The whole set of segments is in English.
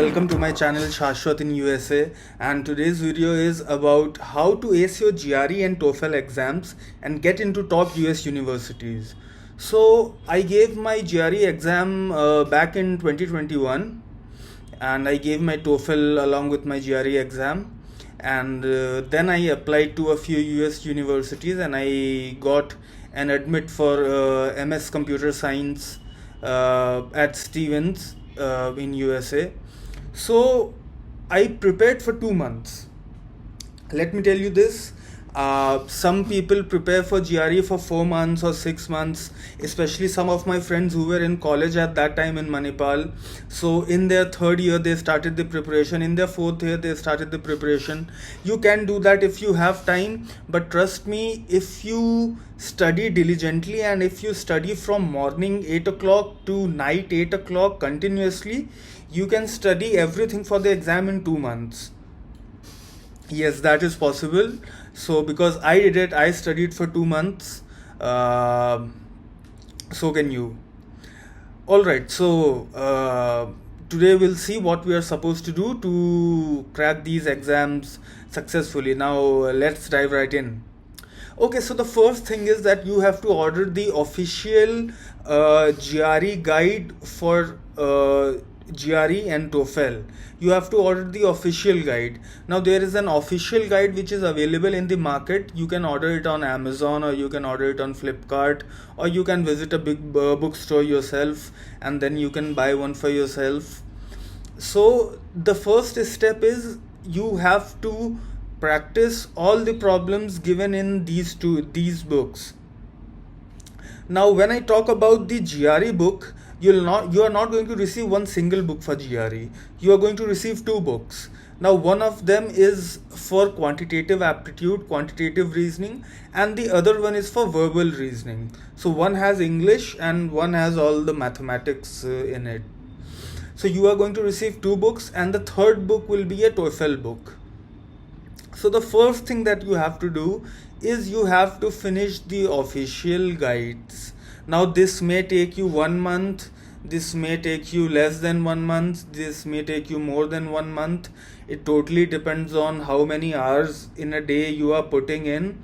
welcome to my channel Shashwat in USA, and today's video is about how to ace your GRE and TOEFL exams and get into top US universities. So I gave my GRE exam back in 2021, and I gave my TOEFL along with my GRE exam, and then I applied to a few US universities and I got an admit for MS Computer Science at Stevens in USA. So I prepared for 2 months. Let me tell you this. Some people prepare for GRE for 4 months or 6 months, especially some of my friends who were in college at that time in Manipal. So in their third year they started the preparation, in their fourth year they started the preparation. You can do that if you have time, but trust me, if you study diligently and if you study from morning 8 o'clock to night 8 o'clock continuously, you can study everything for the exam in 2 months. Yes, that is possible. So because I did it, I studied for 2 months. So can you. All right. So today we'll see what we are supposed to do to crack these exams successfully. Now let's dive right in. Okay, so the first thing is that you have to order the official GRE guide for GRE and TOEFL. You have to order the official guide. Now there is an official guide which is available in the market. You can order it on Amazon, or you can order it on Flipkart, or you can visit a big bookstore yourself and then you can buy one for yourself. So the first step is you have to practice all the problems given in these books. Now when I talk about the GRE book, you are not going to receive one single book for GRE. You are going to receive two books. Now one of them is for quantitative aptitude, quantitative reasoning, and the other one is for verbal reasoning. So one has English and one has all the mathematics in it. So you are going to receive two books, and the third book will be a TOEFL book. So the first thing that you have to do is you have to finish the official guides. Now this may take you 1 month, this may take you less than 1 month, this may take you more than 1 month. It totally depends on how many hours in a day you are putting in.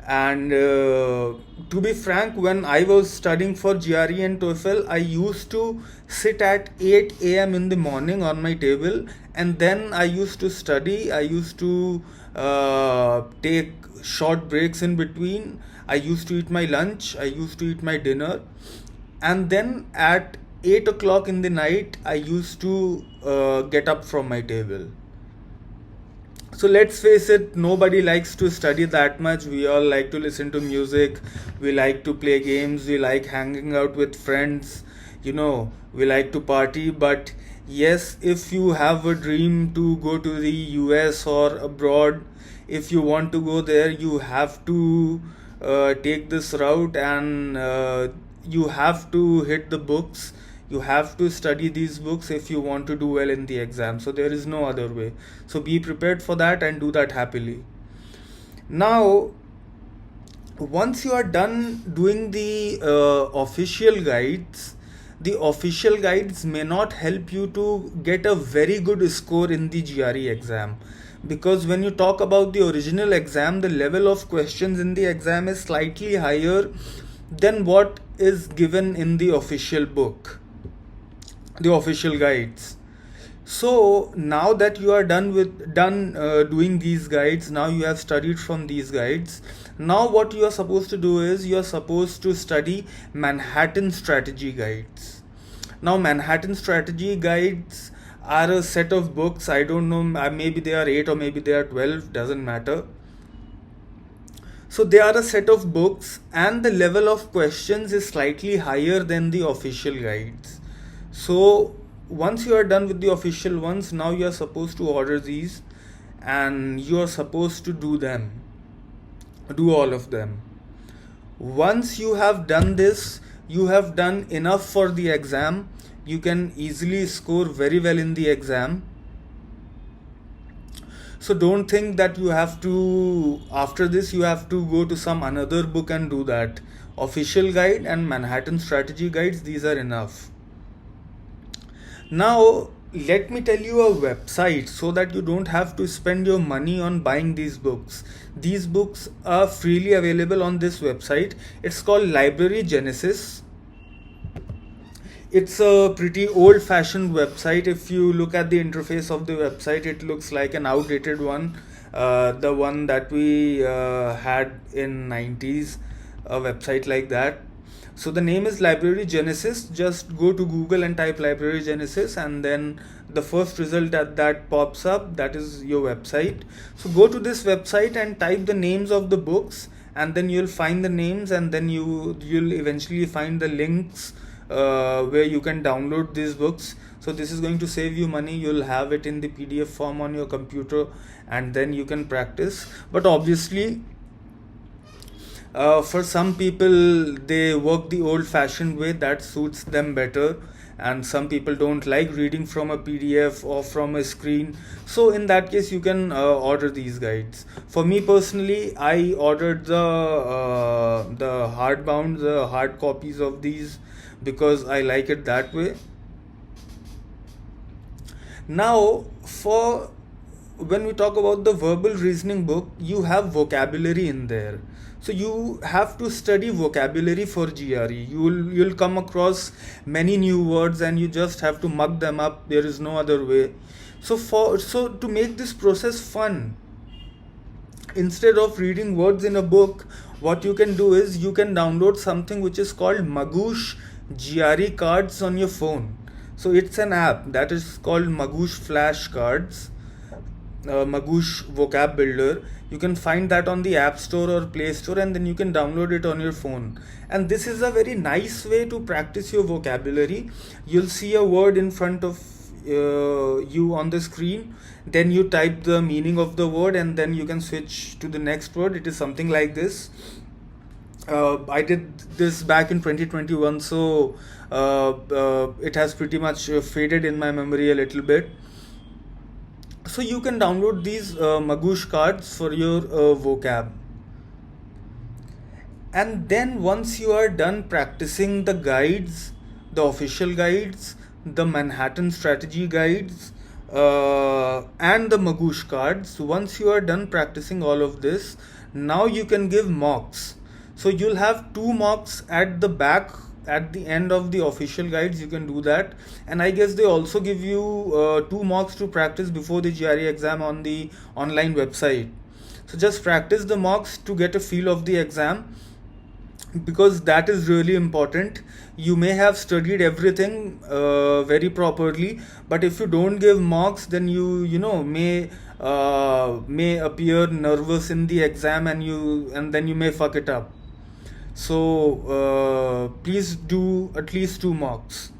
And to be frank, when I was studying for GRE and TOEFL, I used to sit at 8 a.m. in the morning on my table, and then I used to study. I used to take short breaks in between. I used to eat my lunch, I used to eat my dinner, and then at 8 o'clock in the night I used to get up from my table. So let's face it, nobody likes to study that much. We all like to listen to music, we like to play games, we like hanging out with friends, we like to party. But yes, if you have a dream to go to the US or abroad, if you want to go there, you have to take this route, and you have to hit the books. You have to study these books if you want to do well in the exam. So there is no other way. So be prepared for that and do that happily. Now once you are done doing the official guides, the official guides may not help you to get a very good score in the GRE exam, because when you talk about the original exam, the level of questions in the exam is slightly higher than what is given in the official book, the official guides. So now that you are done doing these guides, now you have studied from these guides, now what you are supposed to do is you are supposed to study Manhattan strategy guides. Now Manhattan strategy guides are a set of books. I don't know, maybe they are 8 or maybe they are 12, doesn't matter. So they are a set of books, and the level of questions is slightly higher than the official guides. So once you are done with the official ones, now you are supposed to order these and you are supposed to do all of them. Once you have done this, you have done enough for the exam. You can easily score very well in the exam. So don't think that you have to, after this you have to go to some another book and do that. Official guide and Manhattan strategy guides, these are enough. Now, let me tell you a website so that you don't have to spend your money on buying these books. These books are freely available on this website. It's called Library Genesis. It's a pretty old fashioned website. If you look at the interface of the website, it looks like an outdated one. The one that we had in 90s, a website like that. So the name is Library Genesis. Just go to Google and type Library Genesis, and then the first result that pops up, that is your website. So go to this website and type the names of the books, and then you'll find the names, and then you'll eventually find the links where you can download these books. So this is going to save you money. You'll have it in the PDF form on your computer, and then you can practice. But obviously, for some people, they work the old fashioned way, that suits them better, and some people don't like reading from a PDF or from a screen. So in that case, you can order these guides. For me personally, I ordered the hardbound, the hard copies of these, because I like it that way. Now, for when we talk about the verbal reasoning book, you have vocabulary in there. So you have to study vocabulary for GRE. You'll come across many new words, and you just have to mug them up. There is no other way. So to make this process fun, instead of reading words in a book, what you can do is you can download something which is called Magoosh GRE cards on your phone. So it's an app that is called Magoosh Flashcards, Magoosh Vocab Builder. You can find that on the App Store or Play Store, and then you can download it on your phone. And this is a very nice way to practice your vocabulary. You'll see a word in front of you on the screen, then you type the meaning of the word, and then you can switch to the next word. It is something like this. I did this back in 2021, so it has pretty much faded in my memory a little bit. So you can download these Magoosh cards for your vocab. And then once you are done practicing the guides, the official guides, the Manhattan strategy guides, and the Magoosh cards, once you are done practicing all of this, now you can give mocks. So you'll have 2 mocks at the back, at the end of the official guides. You can do that, and I guess they also give you 2 mocks to practice before the GRE exam on the online website. So just practice the mocks to get a feel of the exam, because that is really important. You may have studied everything very properly, but if you don't give mocks, then you know may appear nervous in the exam, and then you may fuck it up. So please do at least 2 mocks.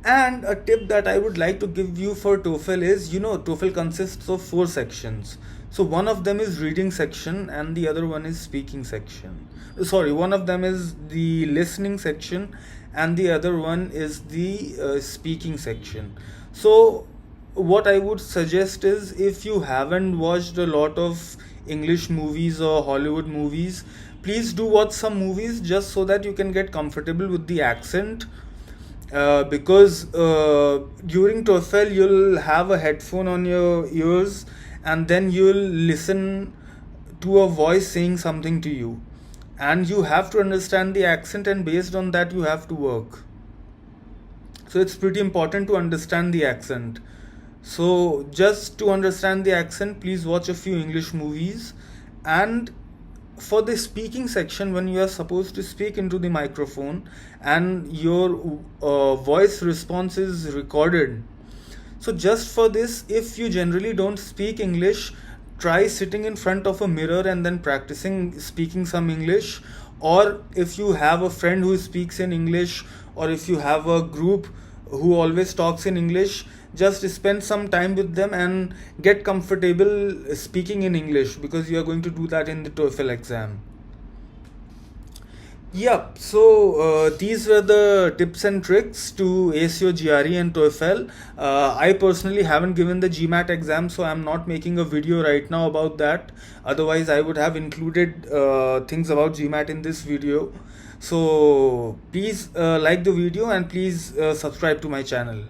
And a tip that I would like to give you for TOEFL is, TOEFL consists of 4 sections. So one of them is reading section, and the other one is speaking section. Sorry, one of them is the listening section, and the other one is the speaking section. So what I would suggest is, if you haven't watched a lot of English movies or Hollywood movies, please do watch some movies, just so that you can get comfortable with the accent. Because during TOEFL, you'll have a headphone on your ears, and then you'll listen to a voice saying something to you, and you have to understand the accent, and based on that you have to work. So it's pretty important to understand the accent. So just to understand the accent, please watch a few English movies. And for the speaking section, when you are supposed to speak into the microphone, and your voice response is recorded, so just for this, if you generally don't speak English, try sitting in front of a mirror and then practicing speaking some English. Or if you have a friend who speaks in English, or if you have a group who always talks in English, just spend some time with them and get comfortable speaking in English, because you are going to do that in the TOEFL exam. Yep. So these were the tips and tricks to ace your GRE and TOEFL. I personally haven't given the GMAT exam, so I'm not making a video right now about that. Otherwise, I would have included things about GMAT in this video. So please like the video and please subscribe to my channel.